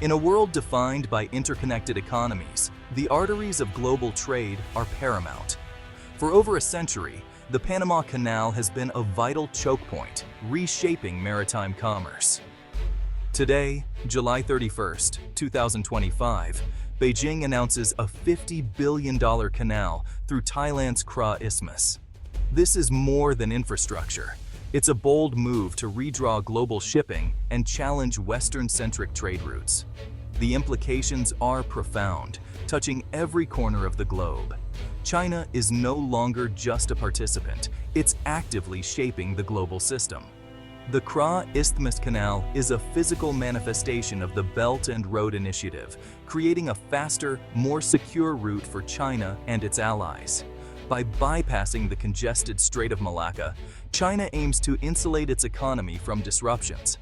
In a world defined by interconnected economies, the arteries of global trade are paramount. For over a century, the Panama Canal has been a vital choke point, reshaping maritime commerce. Today, July 31st, 2025, Beijing announces a $50 billion canal through Thailand's Kra Isthmus. This is more than infrastructure. It's a bold move to redraw global shipping and challenge Western-centric trade routes. The implications are profound, touching every corner of the globe. China is no longer just a participant, it's actively shaping the global system. The Kra Isthmus Canal is a physical manifestation of the Belt and Road Initiative, creating a faster, more secure route for China and its allies. By bypassing the congested Strait of Malacca, China aims to insulate its economy from disruptions.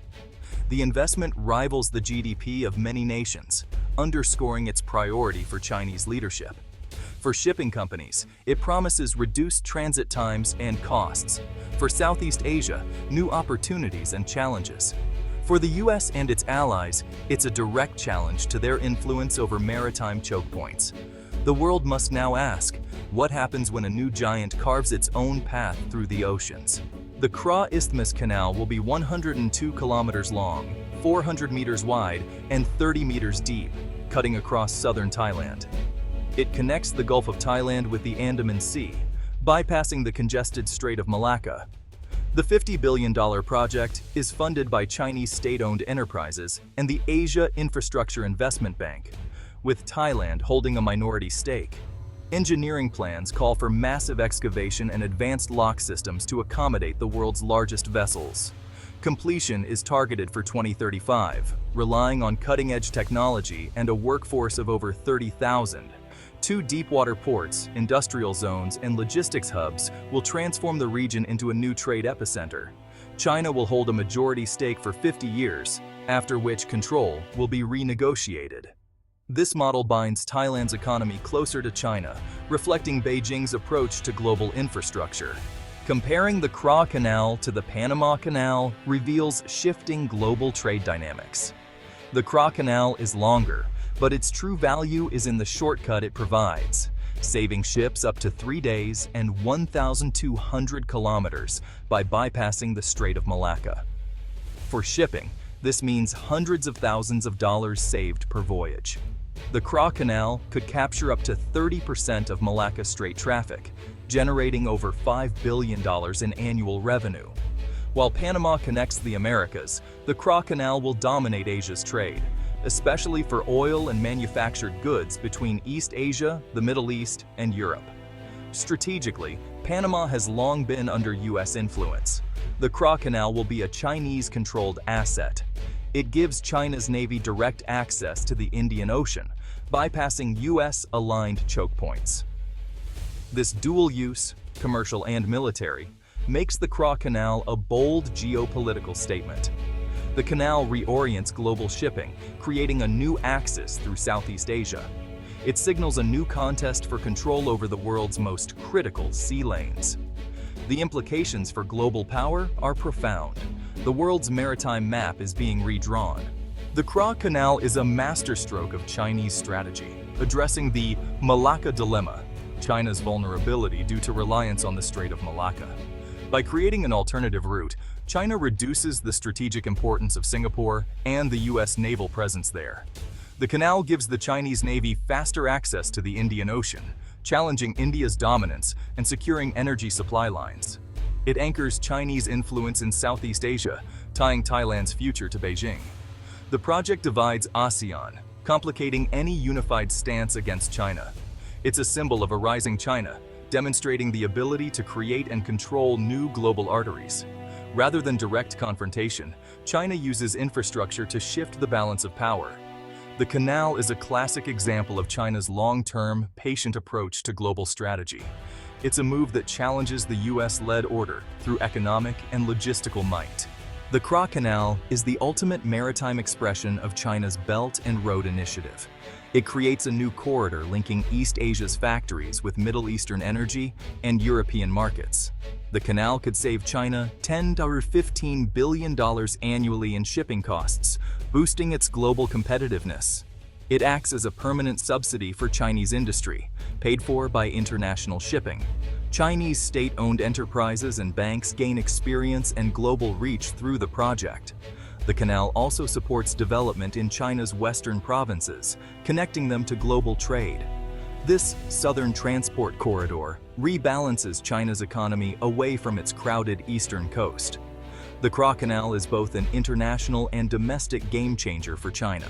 The investment rivals the GDP of many nations, underscoring its priority for Chinese leadership. For shipping companies, it promises reduced transit times and costs. For Southeast Asia, new opportunities and challenges. For the US and its allies, it's a direct challenge to their influence over maritime choke points. The world must now ask, what happens when a new giant carves its own path through the oceans? The Kra Isthmus Canal will be 102 kilometers long, 400 meters wide, and 30 meters deep, cutting across southern Thailand. It connects the Gulf of Thailand with the Andaman Sea, bypassing the congested Strait of Malacca. The $50 billion project is funded by Chinese state-owned enterprises and the Asia Infrastructure Investment Bank, with Thailand holding a minority stake. Engineering plans call for massive excavation and advanced lock systems to accommodate the world's largest vessels. Completion is targeted for 2035, relying on cutting-edge technology and a workforce of over 30,000. Two deepwater ports, industrial zones, and logistics hubs will transform the region into a new trade epicenter. China will hold a majority stake for 50 years, after which control will be renegotiated. This model binds Thailand's economy closer to China, reflecting Beijing's approach to global infrastructure. Comparing the Kra Canal to the Panama Canal reveals shifting global trade dynamics. The Kra Canal is longer, but its true value is in the shortcut it provides, saving ships up to 3 days and 1,200 kilometers by bypassing the Strait of Malacca. For shipping, this means hundreds of thousands of dollars saved per voyage. The Kra Canal could capture up to 30% of Malacca Strait traffic, generating over $5 billion in annual revenue. While Panama connects the Americas, the Kra Canal will dominate Asia's trade, especially for oil and manufactured goods between East Asia, the Middle East, and Europe. Strategically, Panama has long been under US influence. The Kra Canal will be a Chinese-controlled asset. It gives China's Navy direct access to the Indian Ocean, bypassing US-aligned choke points. This dual-use, commercial and military, makes the Kra Canal a bold geopolitical statement. The canal reorients global shipping, creating a new axis through Southeast Asia. It signals a new contest for control over the world's most critical sea lanes. The implications for global power are profound. The world's maritime map is being redrawn. The Kra Canal is a masterstroke of Chinese strategy, addressing the Malacca dilemma, China's vulnerability due to reliance on the Strait of Malacca. By creating an alternative route, China reduces the strategic importance of Singapore and the US naval presence there. The canal gives the Chinese Navy faster access to the Indian Ocean, challenging India's dominance and securing energy supply lines. It anchors Chinese influence in Southeast Asia, tying Thailand's future to Beijing. The project divides ASEAN, complicating any unified stance against China. It's a symbol of a rising China, demonstrating the ability to create and control new global arteries. Rather than direct confrontation, China uses infrastructure to shift the balance of power. The canal is a classic example of China's long-term, patient approach to global strategy. It's a move that challenges the US-led order through economic and logistical might. The Kra Canal is the ultimate maritime expression of China's Belt and Road Initiative. It creates a new corridor linking East Asia's factories with Middle Eastern energy and European markets. The canal could save China $10 to $15 billion annually in shipping costs, boosting its global competitiveness. It acts as a permanent subsidy for Chinese industry, paid for by international shipping. Chinese state-owned enterprises and banks gain experience and global reach through the project. The canal also supports development in China's western provinces, connecting them to global trade. This southern transport corridor rebalances China's economy away from its crowded eastern coast. The Grand Canal is both an international and domestic game-changer for China.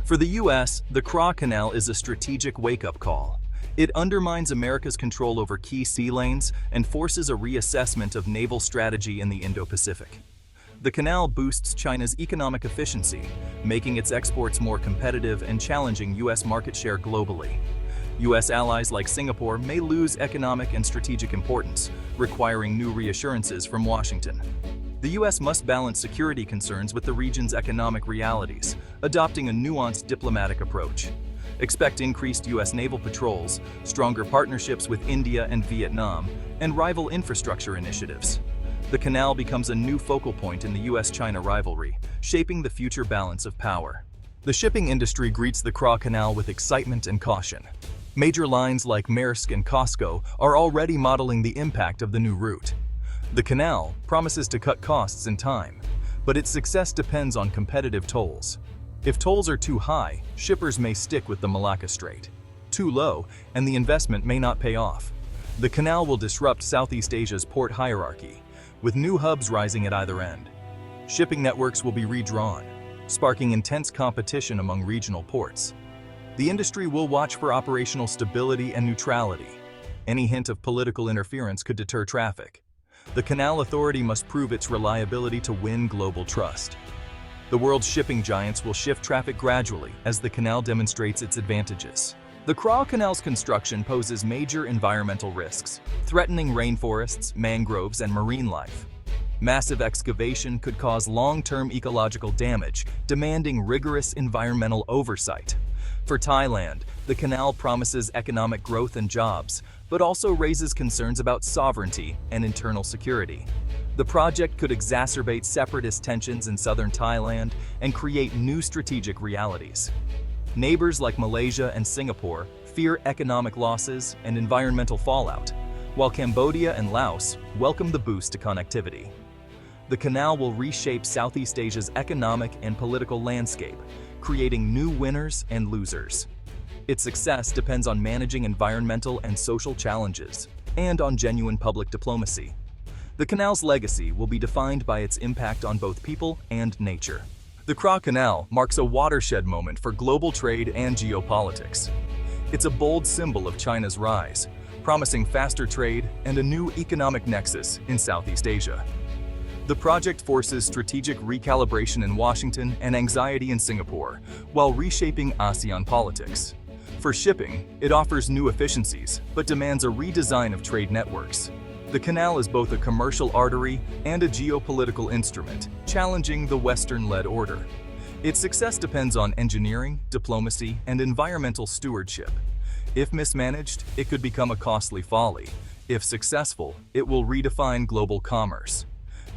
For the U.S., the Grand Canal is a strategic wake-up call. It undermines America's control over key sea lanes and forces a reassessment of naval strategy in the Indo-Pacific. The canal boosts China's economic efficiency, making its exports more competitive and challenging U.S. market share globally. U.S. allies like Singapore may lose economic and strategic importance, requiring new reassurances from Washington. The U.S. must balance security concerns with the region's economic realities, adopting a nuanced diplomatic approach. Expect increased U.S. naval patrols, stronger partnerships with India and Vietnam, and rival infrastructure initiatives. The canal becomes a new focal point in the U.S.-China rivalry, shaping the future balance of power. The shipping industry greets the Grand Canal with excitement and caution. Major lines like Maersk and COSCO are already modeling the impact of the new route. The canal promises to cut costs and time, but its success depends on competitive tolls. If tolls are too high, shippers may stick with the Malacca Strait. Too low, and the investment may not pay off. The canal will disrupt Southeast Asia's port hierarchy, with new hubs rising at either end. Shipping networks will be redrawn, sparking intense competition among regional ports. The industry will watch for operational stability and neutrality. Any hint of political interference could deter traffic. The Canal Authority must prove its reliability to win global trust. The world's shipping giants will shift traffic gradually as the canal demonstrates its advantages. The Grand Canal's construction poses major environmental risks, threatening rainforests, mangroves, and marine life. Massive excavation could cause long-term ecological damage, demanding rigorous environmental oversight. For Thailand, the canal promises economic growth and jobs, but also raises concerns about sovereignty and internal security. The project could exacerbate separatist tensions in southern Thailand and create new strategic realities. Neighbors like Malaysia and Singapore fear economic losses and environmental fallout, while Cambodia and Laos welcome the boost to connectivity. The canal will reshape Southeast Asia's economic and political landscape, creating new winners and losers. Its success depends on managing environmental and social challenges, and on genuine public diplomacy. The canal's legacy will be defined by its impact on both people and nature. The Grand Canal marks a watershed moment for global trade and geopolitics. It's a bold symbol of China's rise, promising faster trade and a new economic nexus in Southeast Asia. The project forces strategic recalibration in Washington and anxiety in Singapore, while reshaping ASEAN politics. For shipping, it offers new efficiencies, but demands a redesign of trade networks. The canal is both a commercial artery and a geopolitical instrument, challenging the Western-led order. Its success depends on engineering, diplomacy, and environmental stewardship. If mismanaged, it could become a costly folly. If successful, it will redefine global commerce.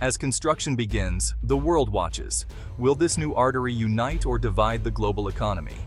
As construction begins, the world watches. Will this new artery unite or divide the global economy?